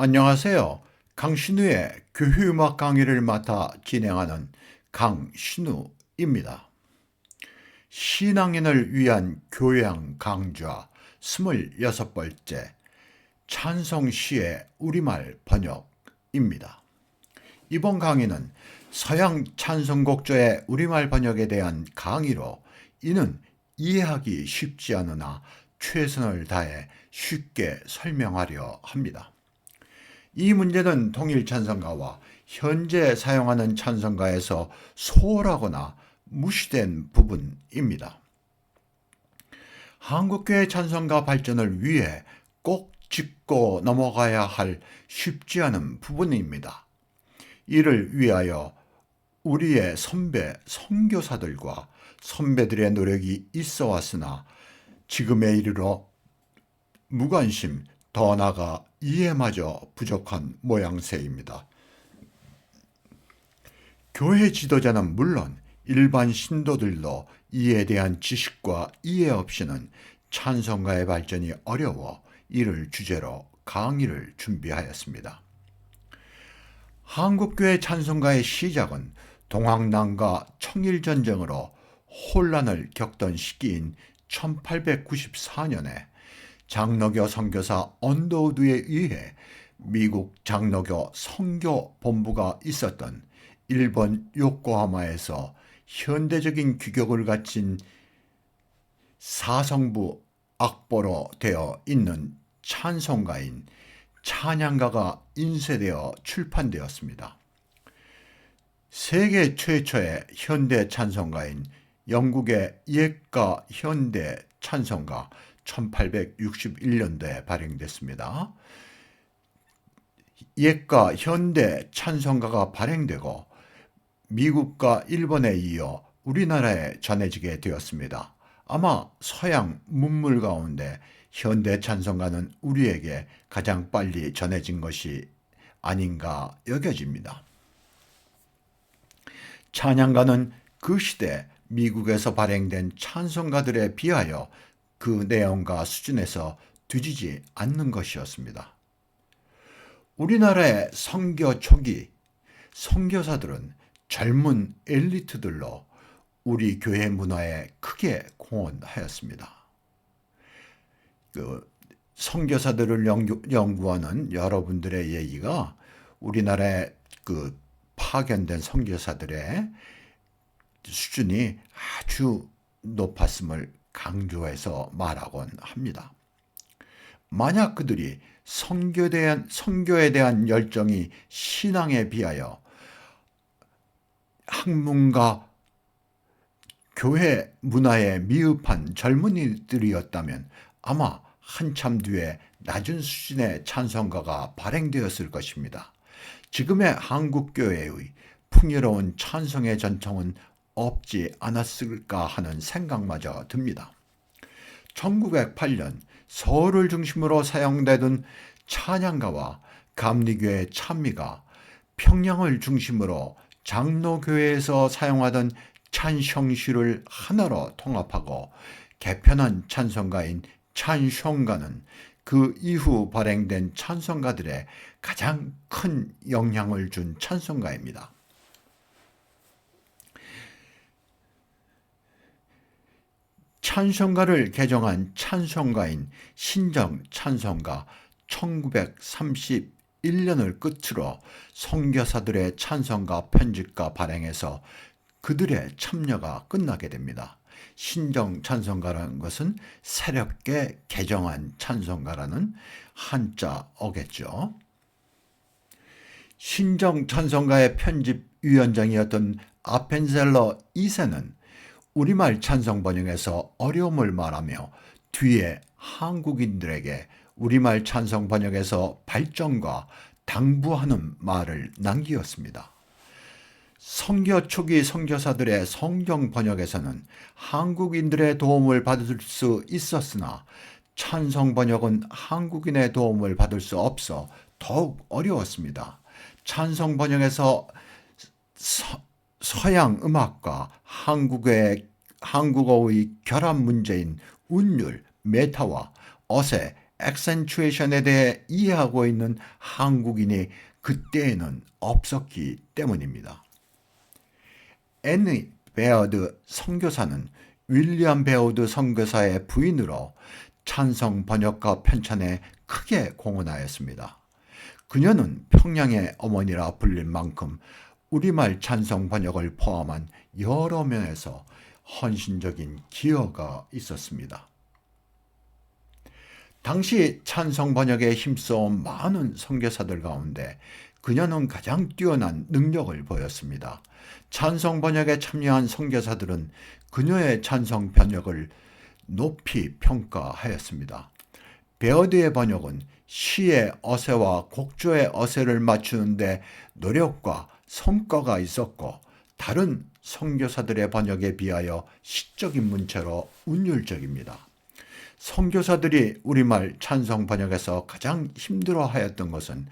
안녕하세요. 강신우의 교회음악 강의를 맡아 진행하는 강신우입니다. 신앙인을 위한 교양 강좌 26번째 찬송시의 우리말 번역입니다. 이번 강의는 서양 찬송곡조의 우리말 번역에 대한 강의로 이는 이해하기 쉽지 않으나 최선을 다해 쉽게 설명하려 합니다. 이 문제는 통일 찬송가와 현재 사용하는 찬송가에서 소홀하거나 무시된 부분입니다. 한국교회 찬송가 발전을 위해 꼭 짚고 넘어가야 할 쉽지 않은 부분입니다. 이를 위하여 우리의 선배 선교사들과 선배들의 노력이 있어 왔으나 지금에 이르러 무관심, 더 나아가 이해마저 부족한 모양새입니다. 교회 지도자는 물론 일반 신도들도 이에 대한 지식과 이해 없이는 찬송가의 발전이 어려워 이를 주제로 강의를 준비하였습니다. 한국교회 찬송가의 시작은 동학난과 청일전쟁으로 혼란을 겪던 시기인 1894년에 장로교 선교사 언더우드에 의해 미국 장로교 선교본부가 있었던 일본 요코하마에서 현대적인 규격을 갖춘 사성부 악보로 되어 있는 찬송가인 찬양가가 인쇄되어 출판되었습니다. 세계 최초의 현대 찬송가인 영국의 옛가 현대 찬송가 1861년도에 발행됐습니다. 옛가 현대 찬송가가 발행되고 미국과 일본에 이어 우리나라에 전해지게 되었습니다. 아마 서양 문물 가운데 현대 찬송가는 우리에게 가장 빨리 전해진 것이 아닌가 여겨집니다. 찬양가는 그 시대 미국에서 발행된 찬송가들에 비하여 그 내용과 수준에서 뒤지지 않는 것이었습니다. 우리나라의 선교 초기 선교사들은 젊은 엘리트들로 우리 교회 문화에 크게 공헌하였습니다. 선교사들을 연구하는 여러분들의 얘기가 우리나라의 파견된 선교사들의 수준이 아주 높았음을 강조해서 말하곤 합니다. 만약 그들이 선교에 대한 열정이 신앙에 비하여 학문과 교회 문화에 미흡한 젊은이들이었다면 아마 한참 뒤에 낮은 수준의 찬송가가 발행되었을 것입니다. 지금의 한국교회의 풍요로운 찬송의 전통은 없지 않았을까 하는 생각마저 듭니다. 1908년 서울을 중심으로 사용되던 찬양가와 감리교의 찬미가 평양을 중심으로 장로교회에서 사용하던 찬송시를 하나로 통합하고 개편한 찬송가인 찬송가는 그 이후 발행된 찬송가들의 가장 큰 영향을 준 찬송가입니다. 찬송가를 개정한 찬송가인 신정 찬송가 1931년을 끝으로 선교사들의 찬송가 편집과 발행에서 그들의 참여가 끝나게 됩니다. 신정 찬송가라는 것은 새롭게 개정한 찬송가라는 한자어겠죠. 신정 찬송가의 편집위원장이었던 아펜셀러 2세는 우리말 찬송 번역에서 어려움을 말하며 뒤에 한국인들에게 우리말 찬송 번역에서 발전과 당부하는 말을 남기었습니다. 선교 초기 선교사들의 성경 번역에서는 한국인들의 도움을 받을 수 있었으나 찬송 번역은 한국인의 도움을 받을 수 없어 더욱 어려웠습니다. 찬송 번역에서 서양 음악과 한국어의 결합 문제인 운율, 메타와 어세, 액센추에이션에 대해 이해하고 있는 한국인이 그때에는 없었기 때문입니다. 앤 베어드 선교사는 윌리엄 베어드 선교사의 부인으로 찬성 번역과 편찬에 크게 공헌하였습니다. 그녀는 평양의 어머니라 불릴 만큼 우리말 찬성 번역을 포함한 여러 면에서 헌신적인 기여가 있었습니다. 당시 찬성 번역에 힘써온 많은 선교사들 가운데 그녀는 가장 뛰어난 능력을 보였습니다. 찬성 번역에 참여한 선교사들은 그녀의 찬성 번역을 높이 평가하였습니다. 베어드의 번역은 시의 어세와 곡조의 어세를 맞추는데 노력과 성과가 있었고 다른 선교사들의 번역에 비하여 시적인 문체로 운율적입니다. 선교사들이 우리말 찬성 번역에서 가장 힘들어하였던 것은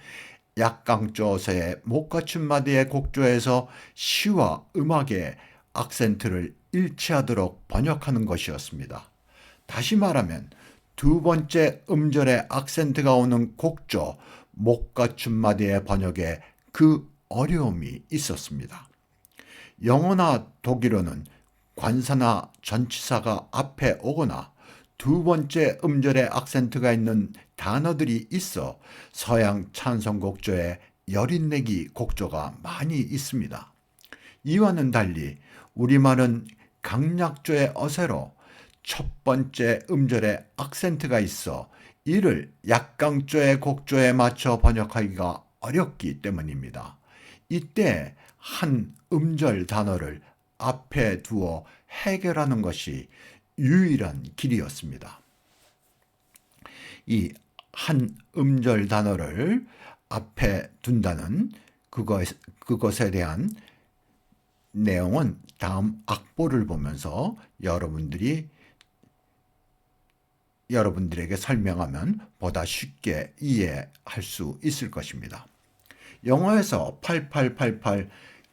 약강조 어세의 못 갖춘 마디의 곡조에서 시와 음악의 악센트를 일치하도록 번역하는 것이었습니다. 다시 말하면 두 번째 음절에 악센트가 오는 곡조, 못 갖춘 마디의 번역에 그 어려움이 있었습니다. 영어나 독일어는 관사나 전치사가 앞에 오거나 두 번째 음절에 악센트가 있는 단어들이 있어 서양 찬송곡조에 여린내기 곡조가 많이 있습니다. 이와는 달리 우리말은 강약조의 어세로 첫 번째 음절에 악센트가 있어 이를 약강조의 곡조에 맞춰 번역하기가 어렵기 때문입니다. 이때 한 음절 단어를 앞에 두어 해결하는 것이 유일한 길이었습니다. 이 한 음절 단어를 앞에 둔다는 그것에 대한 내용은 다음 악보를 보면서 여러분들에게 설명하면 보다 쉽게 이해할 수 있을 것입니다. 영어에서 8888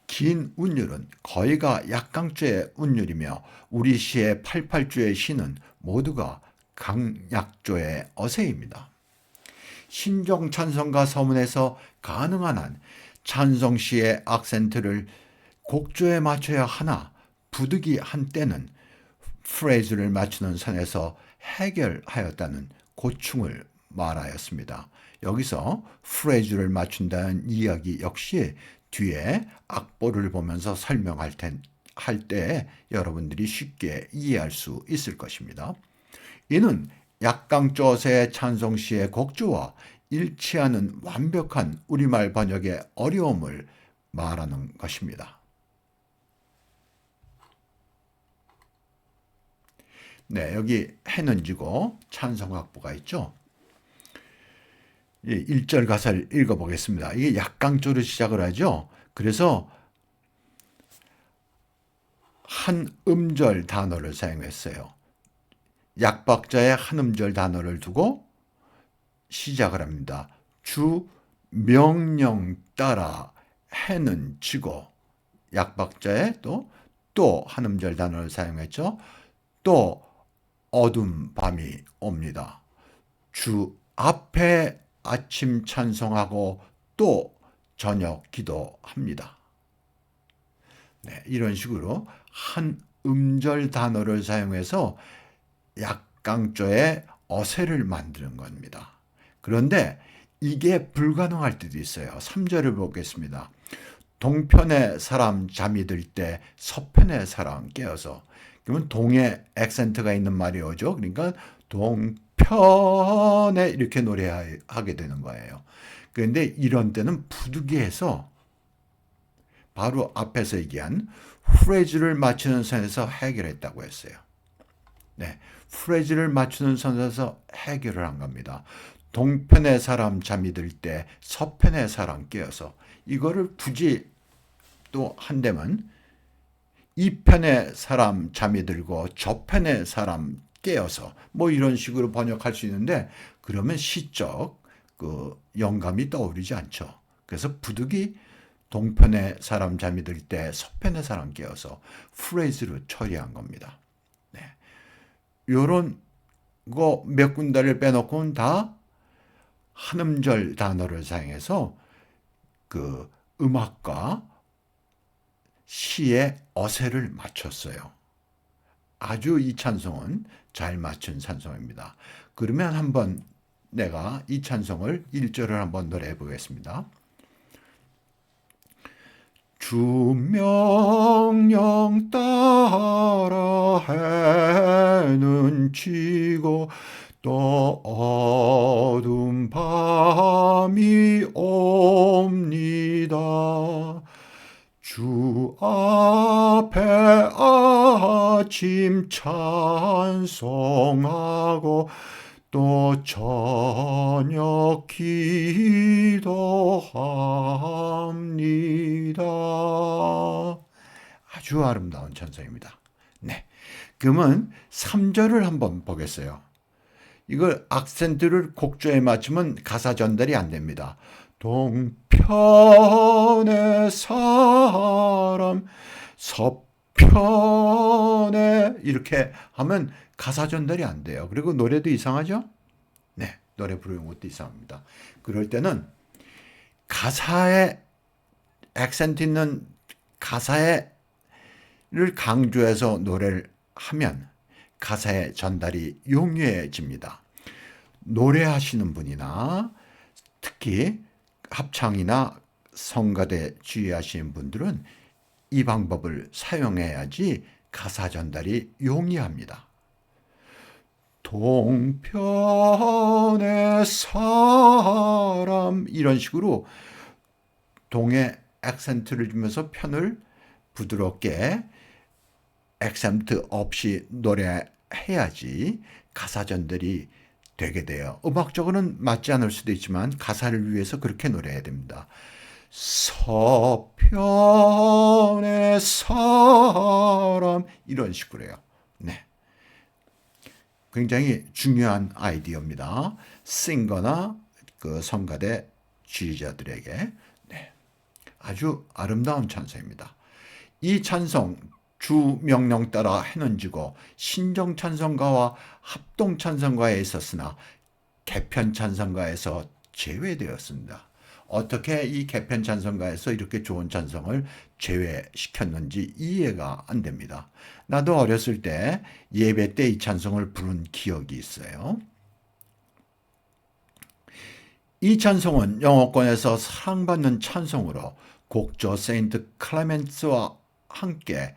긴 운율은 거의가 약강조의 운율이며 우리 시의 88주의 시는 모두가 강약조의 어세입니다. 신종 찬송가 서문에서 가능한 한 찬송시의 악센트를 곡조에 맞춰야 하나 부득이 한때는 프레이즈를 맞추는 선에서 해결하였다는 고충을 말하였습니다. 여기서 프레이즈를 맞춘다는 이야기 역시 뒤에 악보를 보면서 설명할 때 여러분들이 쉽게 이해할 수 있을 것입니다. 이는 약강조어세의 찬송시의 곡조와 일치하는 완벽한 우리말 번역의 어려움을 말하는 것입니다. 네, 여기 해는 지고 찬송악보가 있죠. 1절 가사를 읽어보겠습니다. 이게 약강조로 시작을 하죠. 그래서 한 음절 단어를 사용했어요. 약박자에 한 음절 단어를 두고 시작을 합니다. 주 명령 따라 해는 지고 약박자에 또 한 음절 단어를 사용했죠. 또 어둠 밤이 옵니다. 주 앞에 아침 찬송하고 또 저녁 기도합니다. 네, 이런 식으로 한 음절 단어를 사용해서 약강조의 어세를 만드는 겁니다. 그런데 이게 불가능할 때도 있어요. 3절을 보겠습니다. 동편의 사람 잠이 들 때 서편의 사람 깨어서, 그러면 동에 액센트가 있는 말이 오죠. 그러니까 동편에 이렇게 노래하게 되는 거예요. 그런데 이런 때는 부득이해서 바로 앞에서 얘기한 프레이즈를 맞추는 선에서 해결했다고 했어요. 네, 프레이즈를 맞추는 선에서 해결을 한 겁니다. 동편의 사람 잠이 들 때 서편의 사람 깨어서, 이거를 굳이 또 한다면 이 편의 사람 잠이 들고 저편의 사람 깨어서 뭐 이런 식으로 번역할 수 있는데, 그러면 시적 그 영감이 떠오르지 않죠. 그래서 부득이 동편의 사람 잠이 들 때 서편의 사람 깨어서 프레이즈로 처리한 겁니다. 네. 요런 몇 군데를 빼놓고는 다 한음절 단어를 사용해서 그 음악과 시의 어세를 맞췄어요. 아주 이 찬송은 잘 맞춘 찬송입니다. 그러면 한번 내가 이 찬송을 1절을 한번 노래해 보겠습니다. 주 명령 따라 해는 지고 또 어두운 밤이 옵니다. 주 앞에 아침 찬송하고 또 저녁 기도합니다. 아주 아름다운 찬송입니다. 네. 그러면 3절을 한번 보겠어요. 이걸 악센트를 곡조에 맞추면 가사 전달이 안 됩니다. 동편의 사람 서편에 이렇게 하면 가사 전달이 안 돼요. 그리고 노래도 이상하죠? 네, 노래 부르는 것도 이상합니다. 그럴 때는 가사에 액센트 있는 가사를 강조해서 노래를 하면 가사의 전달이 용이해집니다. 노래하시는 분이나 특히 합창이나 성가대 지휘하시는 분들은 이 방법을 사용해야지 가사 전달이 용이합니다. 동편의 사람 이런 식으로 동에 액센트를 주면서 편을 부드럽게 액센트 없이 노래해야지 가사 전달이 되게 돼요. 음악적으로는 맞지 않을 수도 있지만 가사를 위해서 그렇게 노래해야 됩니다. 서편의 사람 이런 식으로요. 네, 굉장히 중요한 아이디어입니다. 싱거나 그 성가대 지휘자들에게 네, 아주 아름다운 찬송입니다. 이 찬송 주 명령 따라 해는 지고 신정 찬송가와 합동 찬송가에 있었으나 개편 찬송가에서 제외되었습니다. 어떻게 이 개편 찬송가에서 이렇게 좋은 찬송을 제외시켰는지 이해가 안 됩니다. 나도 어렸을 때 예배 때 이 찬송을 부른 기억이 있어요. 이 찬송은 영어권에서 사랑받는 찬송으로 곡조 세인트 클레멘스와 함께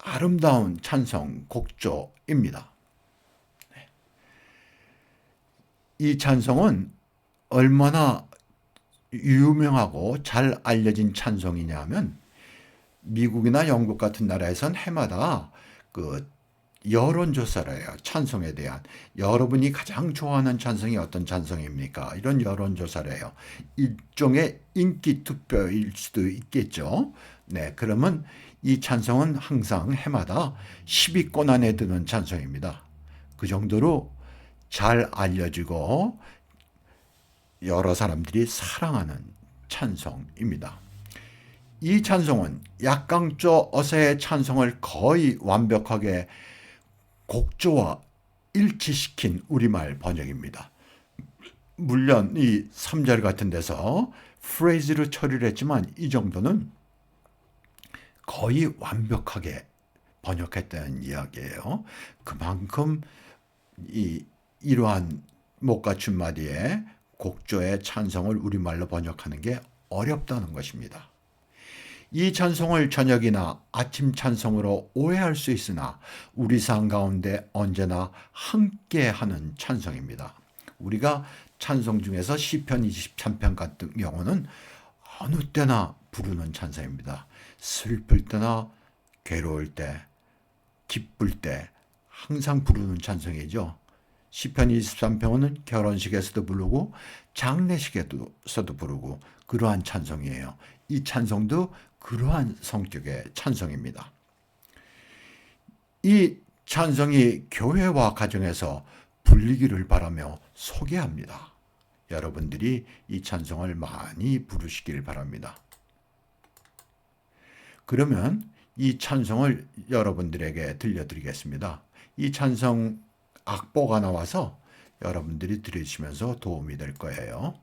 아름다운 찬송 곡조입니다. 이 찬송은 얼마나 유명하고 잘 알려진 찬송이냐면 미국이나 영국 같은 나라에선 해마다 그 여론조사를 해요. 찬송에 대한. 여러분이 가장 좋아하는 찬송이 어떤 찬송입니까? 이런 여론조사를 해요. 일종의 인기 투표일 수도 있겠죠. 네, 그러면 이 찬송은 항상 해마다 10위권 안에 드는 찬송입니다. 그 정도로 잘 알려지고 여러 사람들이 사랑하는 찬송입니다. 이 찬송은 약강조 어세의 찬송을 거의 완벽하게 곡조와 일치시킨 우리말 번역입니다. 물론 이 3절 같은 데서 프레이즈로 처리를 했지만 이 정도는 거의 완벽하게 번역했다는 이야기예요. 그만큼 이러한 못 갖춘 마디에 곡조의 찬송을 우리말로 번역하는 게 어렵다는 것입니다. 이 찬송을 저녁이나 아침 찬송으로 오해할 수 있으나 우리 삶 가운데 언제나 함께하는 찬송입니다. 우리가 찬송 중에서 시편 23편 같은 경우는 어느 때나 부르는 찬송입니다. 슬플 때나 괴로울 때, 기쁠 때 항상 부르는 찬송이죠. 시편 23편은 결혼식에서도 부르고 장례식에서도 부르고 그러한 찬송이에요. 이 찬송도 그러한 성격의 찬송입니다. 이 찬송이 교회와 가정에서 불리기를 바라며 소개합니다. 여러분들이 이 찬송을 많이 부르시길 바랍니다. 그러면 이 찬송을 여러분들에게 들려드리겠습니다. 이 찬송 악보가 나와서 여러분들이 들으시면서 도움이 될 거예요.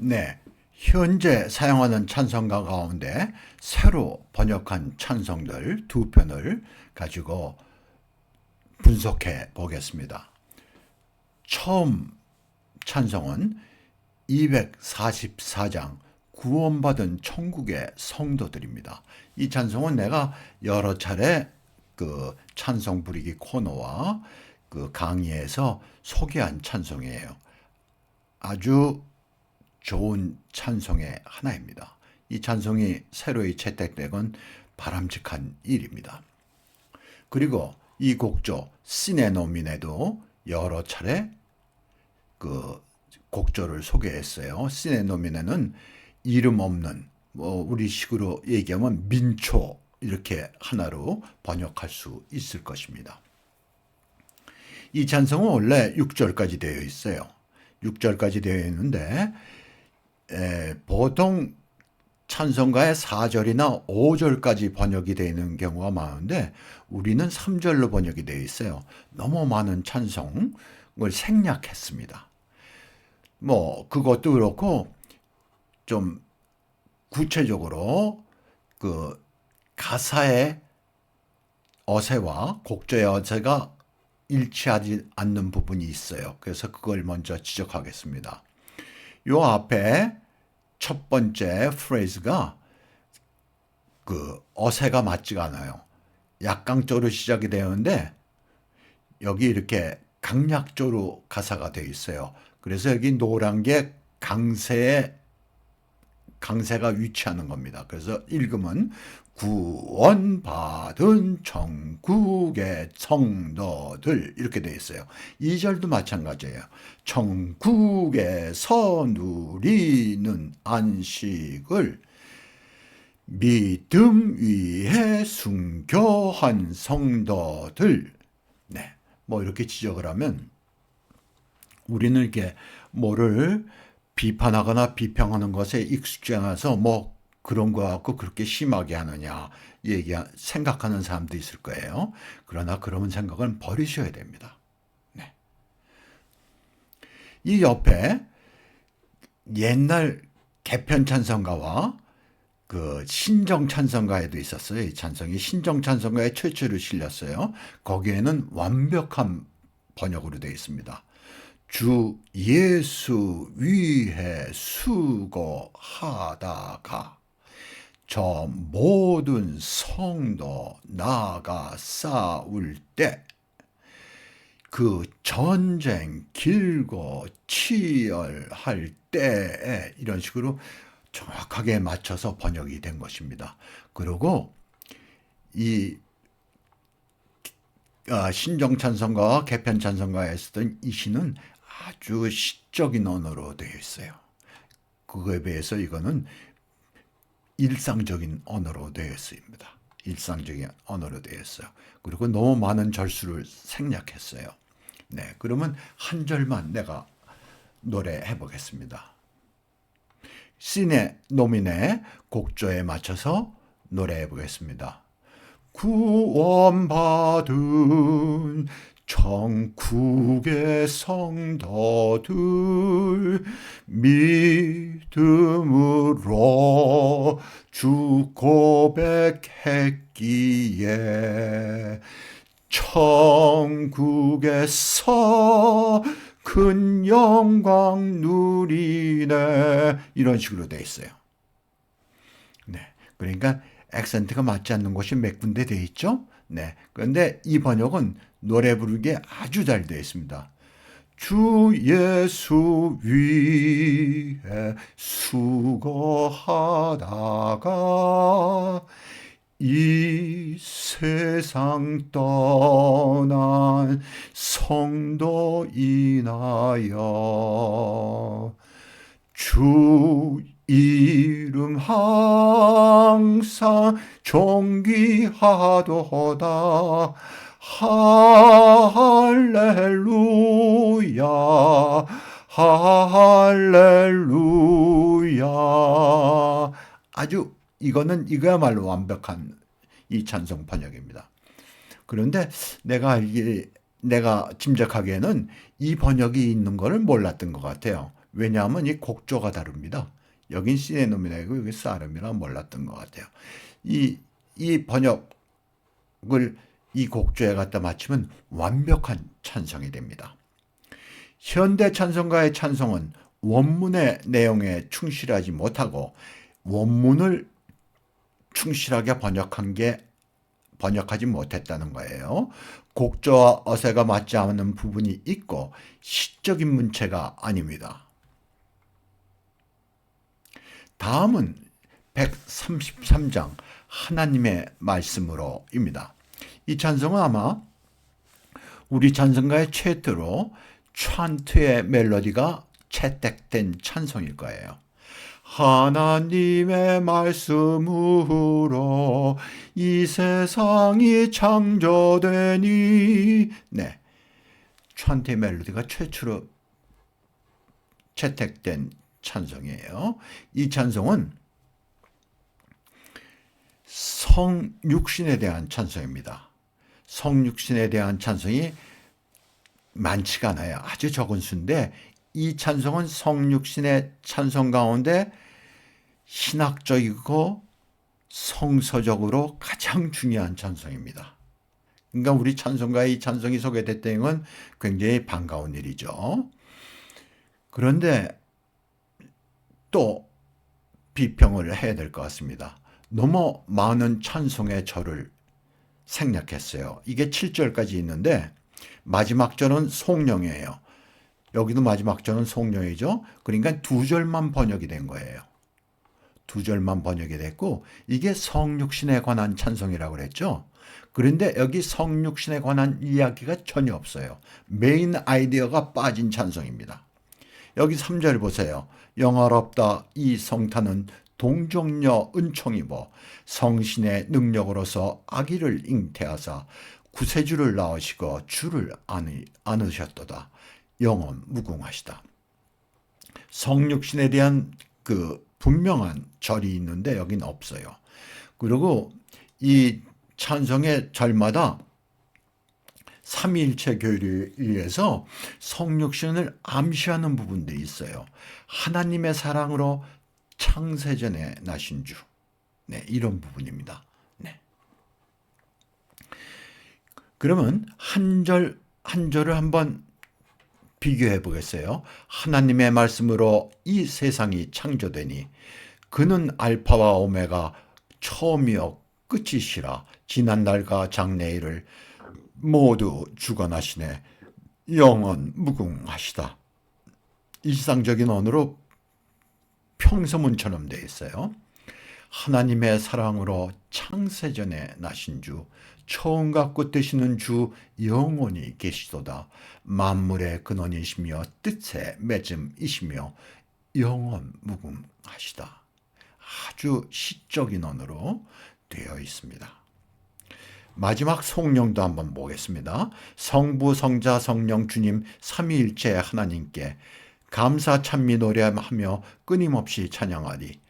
네, 현재 사용하는 찬송가 가운데 새로 번역한 찬송들 두 편을 가지고 분석해 보겠습니다. 처음 찬송은 244장 구원받은 천국의 성도들입니다. 이 찬송은 내가 여러 차례 그 찬송 부르기 코너와 그 강의에서 소개한 찬송이에요. 아주 좋은 찬송의 하나입니다. 이 찬송이 새로이 채택되건 바람직한 일입니다. 그리고 이 곡조 시네 노미네도 여러 차례 그 곡조를 소개했어요. 시네 노미네는 이름 없는 우리식으로 얘기하면 민초 이렇게 하나로 번역할 수 있을 것입니다. 이 찬송은 원래 6절까지 되어 있어요. 6절까지 되어 있는데 보통 찬송가의 4절이나 5절까지 번역이 되어 있는 경우가 많은데 우리는 3절로 번역이 되어 있어요. 너무 많은 찬송을 생략했습니다. 그것도 그렇고 좀 구체적으로 그 가사의 어세와 곡조의 어세가 일치하지 않는 부분이 있어요. 그래서 그걸 먼저 지적하겠습니다. 요 앞에 첫 번째 프레이즈가 그 어세가 맞지가 않아요. 약강조로 시작이 되는데 여기 이렇게 강약조로 가사가 되어 있어요. 그래서 여기 노란 게 강세의 강세가 위치하는 겁니다. 그래서 읽으면 구원받은 천국의 성도들 이렇게 되어 있어요. 2절도 마찬가지예요. 천국에서 누리는 안식을 믿음 위에 순교한 성도들. 네, 뭐 이렇게 지적을 하면 우리는 이렇게 뭐를 비판하거나 비평하는 것에 익숙지 않아서 뭐 그런 거 갖고 그렇게 심하게 하느냐 생각하는 사람도 있을 거예요. 그러나 그런 생각은 버리셔야 됩니다. 네. 이 옆에 옛날 개편 찬송가와 그 신정 찬송가에도 있었어요. 이 찬송이 신정 찬송가에 최초로 실렸어요. 거기에는 완벽한 번역으로 되어 있습니다. 주 예수 위해 수고하다가 저 모든 성도 나아가 싸울 때 그 전쟁 길고 치열할 때에 이런 식으로 정확하게 맞춰서 번역이 된 것입니다. 그리고 이 신정찬송가와 개편찬송가에 쓰던 이 시는 아주 시적인 언어로 되어 있어요. 그거에 비해서 이거는 일상적인 언어로 되어 있습니다. 일상적인 언어로 되어 있어요. 그리고 너무 많은 절수를 생략했어요. 네, 그러면 한 절만 내가 노래해 보겠습니다. 시네 노미네 곡조에 맞춰서 노래해 보겠습니다. 구원받은 천국의 성도들 믿음으로 주 고백했기에 천국에서 큰 영광 누리네. 이런 식으로 돼 있어요. 네, 그러니까 액센트가 맞지 않는 곳이 몇 군데 돼 있죠. 네, 그런데 이 번역은 노래 부르기에 아주 잘 되어 있습니다. 주 예수 위에 수고하다가 이 세상 떠난 성도 인하여 주 이름 항상 존귀하도다. 할렐루야 할렐루야. 아주 이거야말로 완벽한 이 찬송 번역입니다. 그런데 내가 짐작하기에는 이 번역이 있는 것을 몰랐던 것 같아요. 왜냐하면 이 곡조가 다릅니다. 여긴 시네노미나이고 여기 사름이라 몰랐던 것 같아요. 이 번역을 이 곡조에 갖다 맞추면 완벽한 찬송이 됩니다. 현대 찬송가의 찬송은 원문의 내용에 충실하지 못하고 원문을 충실하게 번역하지 못했다는 거예요. 곡조와 어세가 맞지 않는 부분이 있고 시적인 문체가 아닙니다. 다음은 133장 하나님의 말씀으로입니다. 이 찬송은 아마 우리 찬송가의 최초로 찬트의 멜로디가 채택된 찬송일 거예요. 하나님의 말씀으로 이 세상이 창조되니. 네, 찬트의 멜로디가 최초로 채택된 찬송이에요. 이 찬송은 성육신에 대한 찬송입니다. 성육신에 대한 찬송이 많지가 않아요. 아주 적은 수인데 이 찬송은 성육신의 찬송 가운데 신학적이고 성서적으로 가장 중요한 찬송입니다. 그러니까 우리 찬송가에 이 찬송이 소개됐다는 건 굉장히 반가운 일이죠. 그런데 또 비평을 해야 될 것 같습니다. 너무 많은 찬송의 절을 생략했어요. 이게 7절까지 있는데 마지막 절은 송영이에요. 여기도 마지막 절은 송영이죠. 그러니까 2절만 번역이 된 거예요. 두 절만 번역이 됐고 이게 성육신에 관한 찬송이라고 그랬죠. 그런데 여기 성육신에 관한 이야기가 전혀 없어요. 메인 아이디어가 빠진 찬송입니다. 여기 3절 보세요. 영화롭다 이 성탄은 동정녀 은총이고 성신의 능력으로서 아기를 잉태하사 구세주를 낳으시고 주를 안으셨도다. 영원 무궁하시다. 성육신에 대한 그 분명한 절이 있는데 여긴 없어요. 그리고 이 찬송의 절마다 삼위일체 교리에 의해서 성육신을 암시하는 부분도 있어요. 하나님의 사랑으로 창세전에 나신 주. 네, 이런 부분입니다. 네. 그러면 한 절 한 절을 한번 비교해 보겠어요. 하나님의 말씀으로 이 세상이 창조되니 그는 알파와 오메가 처음이요 끝이시라. 지난날과 장래일을 모두 주관하시네. 영원 무궁하시다. 일상적인 언어로 평서문처럼 되어 있어요. 하나님의 사랑으로 창세전에 나신 주, 처음과 끝 되시는 주 영원히 계시도다. 만물의 근원이시며 뜻의 맺음이시며 영원 무궁하시다. 아주 시적인 언어로 되어 있습니다. 마지막 성령도 한번 보겠습니다. 성부, 성자, 성령, 주님 삼위일체 하나님께 감사 찬미 노래하며 끊임없이 찬양하리.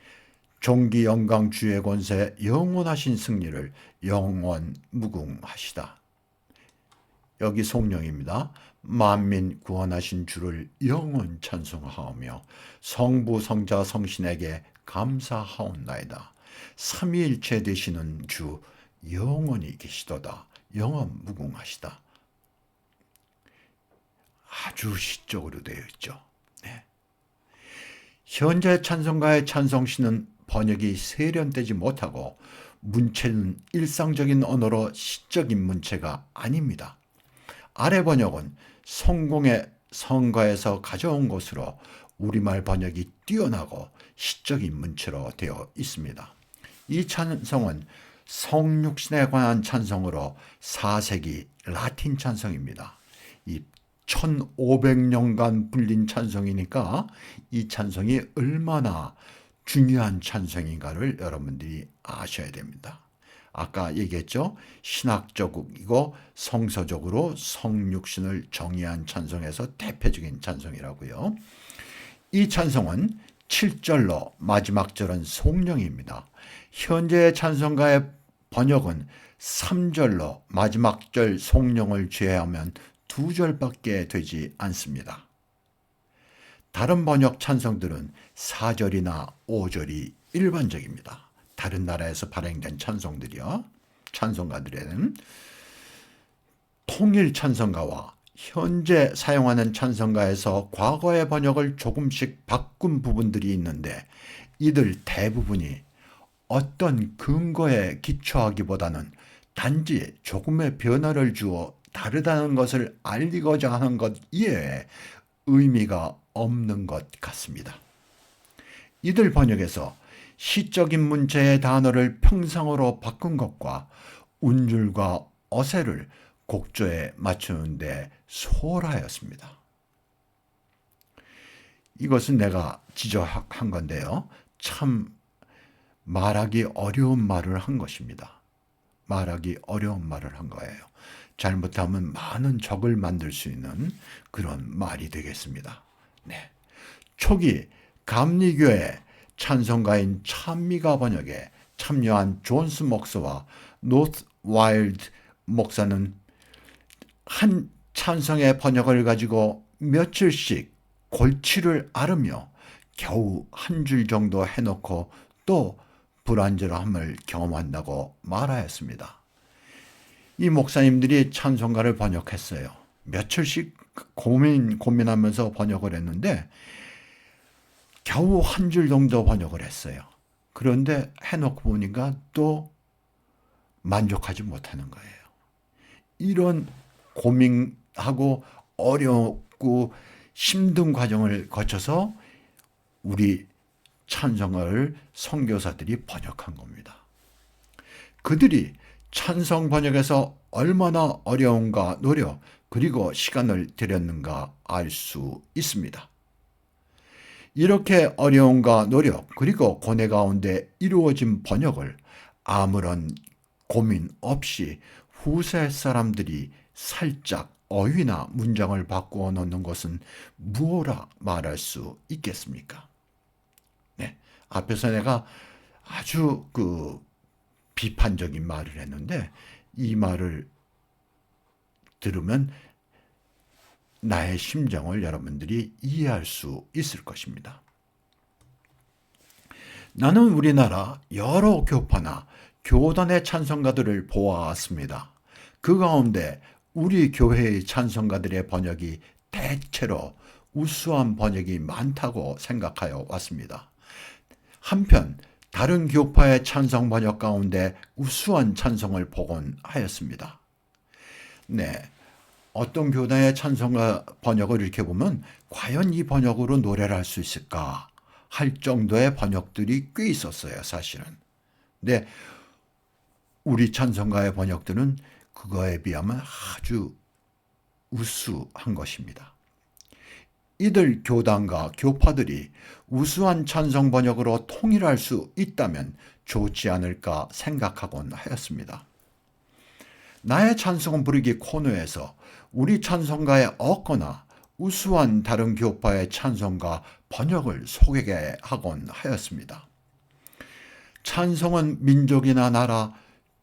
종기 영광 주의 권세 영원하신 승리를 영원 무궁하시다. 여기 성령입니다. 만민 구원하신 주를 영원 찬송하오며 성부 성자 성신에게 감사하옵나이다. 삼위일체 되시는 주 영원히 계시도다. 영원 무궁하시다. 아주 시적으로 되어 있죠. 네. 현재 찬송가의 찬송시는 번역이 세련되지 못하고 문체는 일상적인 언어로 시적인 문체가 아닙니다. 아래 번역은 성공의 성가에서 가져온 것으로 우리말 번역이 뛰어나고 시적인 문체로 되어 있습니다. 이 찬송은 성육신에 관한 찬송으로 4세기 라틴 찬송입니다. 이 1500년간 불린 찬송이니까 이 찬송이 얼마나 중요한 찬송인가를 여러분들이 아셔야 됩니다. 아까 얘기했죠. 신학적이고 성서적으로 성육신을 정의한 찬송에서 대표적인 찬송이라고요. 이 찬송은 7절로 마지막 절은 성령입니다. 현재 찬송가의 번역은 3절로 마지막 절 성령을 제외하면 2절밖에 되지 않습니다. 다른 번역 찬송들은 4절이나 5절이 일반적입니다. 다른 나라에서 발행된 찬송들이요. 찬송가들에는 통일 찬송가와 현재 사용하는 찬송가에서 과거의 번역을 조금씩 바꾼 부분들이 있는데 이들 대부분이 어떤 근거에 기초하기보다는 단지 조금의 변화를 주어 다르다는 것을 알리고자 하는 것 이외에 의미가 없는 것 같습니다. 이들 번역에서 시적인 문체의 단어를 평상어로 바꾼 것과 운율과 어세를 곡조에 맞추는 데 소홀하였습니다. 이것은 내가 지적한 건데요. 참 말하기 어려운 말을 한 것입니다. 말하기 어려운 말을 한 거예요. 잘못하면 많은 적을 만들 수 있는 그런 말이 되겠습니다. 네. 초기 감리교회 찬송가인 찬미가 번역에 참여한 존스 목사와 노스 와일드 목사는 한 찬송의 번역을 가지고 며칠씩 골치를 앓으며 겨우 한 줄 정도 해놓고 또 불안정함을 경험한다고 말하였습니다. 이 목사님들이 찬송가를 번역했어요. 며칠씩 고민하면서 번역을 했는데 겨우 한 줄 정도 번역을 했어요. 그런데 해놓고 보니까 또 만족하지 못하는 거예요. 이런 고민하고 어렵고 힘든 과정을 거쳐서 우리 찬송을 선교사들이 번역한 겁니다. 그들이 찬송 번역에서 얼마나 어려움과 노력 그리고 시간을 들였는가 알 수 있습니다. 이렇게 어려움과 노력 그리고 고뇌 가운데 이루어진 번역을 아무런 고민 없이 후세 사람들이 살짝 어휘나 문장을 바꾸어 놓는 것은 무엇라 말할 수 있겠습니까? 네, 앞에서 내가 아주 비판적인 말을 했는데 이 말을 들으면 나의 심정을 여러분들이 이해할 수 있을 것입니다. 나는 우리나라 여러 교파나 교단의 찬송가들을 보아왔습니다. 그 가운데 우리 교회의 찬송가들의 번역이 대체로 우수한 번역이 많다고 생각하여 왔습니다. 한편 다른 교파의 찬송 번역 가운데 우수한 찬송을 보곤 하였습니다. 네, 어떤 교단의 찬송가 번역을 이렇게 보면 과연 이 번역으로 노래를 할 수 있을까 할 정도의 번역들이 꽤 있었어요, 사실은. 근데 우리 찬송가의 번역들은 그거에 비하면 아주 우수한 것입니다. 이들 교단과 교파들이 우수한 찬송 번역으로 통일할 수 있다면 좋지 않을까 생각하곤 하였습니다. 나의 찬송 부르기 코너에서 우리 찬송가에 없거나 우수한 다른 교파의 찬송가 번역을 소개하곤 하였습니다. 찬송은 민족이나 나라,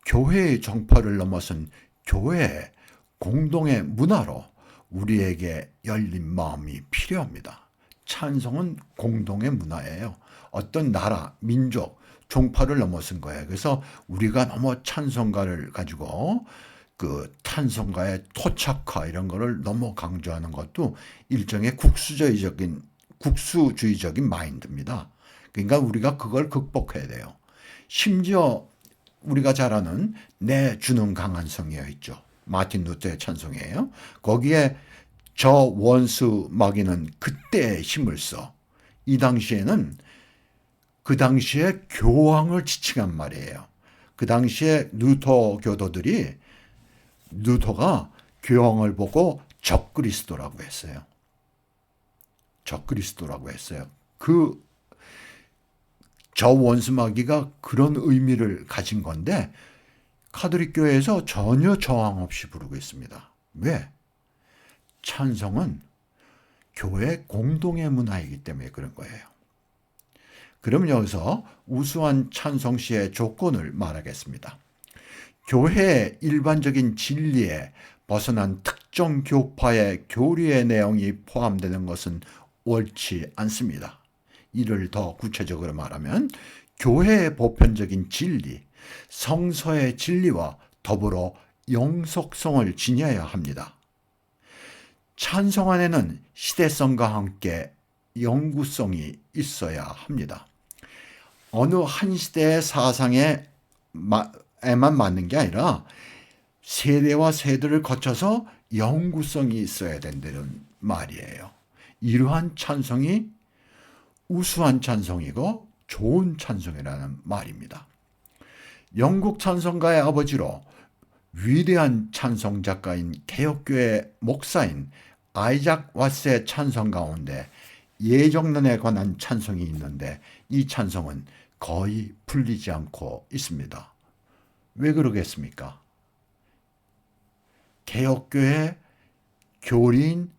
교회의 정파를 넘어선 교회의 공동의 문화로 우리에게 열린 마음이 필요합니다. 찬송은 공동의 문화예요. 어떤 나라, 민족, 종파를 넘어선 거예요. 그래서 우리가 너무 찬송가를 가지고 찬송가의 토착화 이런 거를 너무 강조하는 것도 일종의 국수주의적인 마인드입니다. 그러니까 우리가 그걸 극복해야 돼요. 심지어 우리가 잘 아는 내 주는 강한 성이여 있죠. 마틴 루터의 찬송이에요. 거기에 저 원수 마귀는 그때의 힘을 써. 이 당시에는 그 당시에 교황을 지칭한 말이에요. 그 당시에 루터 교도들이 루터가 교황을 보고 적그리스도라고 했어요. 적그리스도라고 했어요. 저 원수 마귀가 그런 의미를 가진 건데 카톨릭 교회에서 전혀 저항 없이 부르고 있습니다. 왜? 찬송은 교회 공동의 문화이기 때문에 그런 거예요. 그럼 여기서 우수한 찬송시의 조건을 말하겠습니다. 교회의 일반적인 진리에 벗어난 특정 교파의 교리의 내용이 포함되는 것은 옳지 않습니다. 이를 더 구체적으로 말하면 교회의 보편적인 진리, 성서의 진리와 더불어 영속성을 지녀야 합니다. 찬송 안에는 시대성과 함께 영구성이 있어야 합니다. 어느 한 시대의 사상에만 맞는 게 아니라 세대와 세대를 거쳐서 영구성이 있어야 된다는 말이에요. 이러한 찬송이 우수한 찬송이고 좋은 찬송이라는 말입니다. 영국 찬송가의 아버지로 위대한 찬송 작가인 개혁교회 목사인 아이작 왓스의 찬송 가운데 예정론에 관한 찬송이 있는데 이 찬송은 거의 풀리지 않고 있습니다. 왜 그러겠습니까? 개혁교회 교리인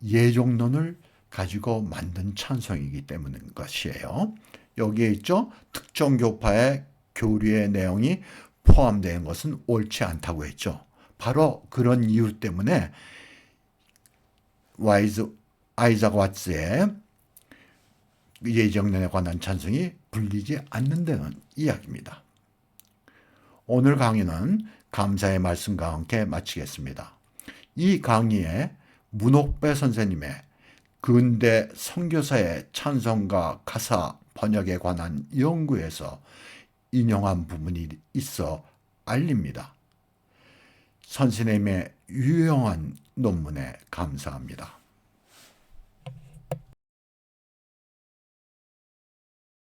예정론을 가지고 만든 찬송이기 때문인 것이에요. 여기에 있죠. 특정 교파의 교리의 내용이 포함된 것은 옳지 않다고 했죠. 바로 그런 이유 때문에 아이작 왓스의 예정론에 관한 찬송이 불리지 않는다는 이야기입니다. 오늘 강의는 감사의 말씀과 함께 마치겠습니다. 이 강의에 문옥배 선생님의 근대 선교사의 찬송가 가사 번역에 관한 연구에서 인용한 부분이 있어 알립니다. 선생님의 유용한 논문에 감사합니다.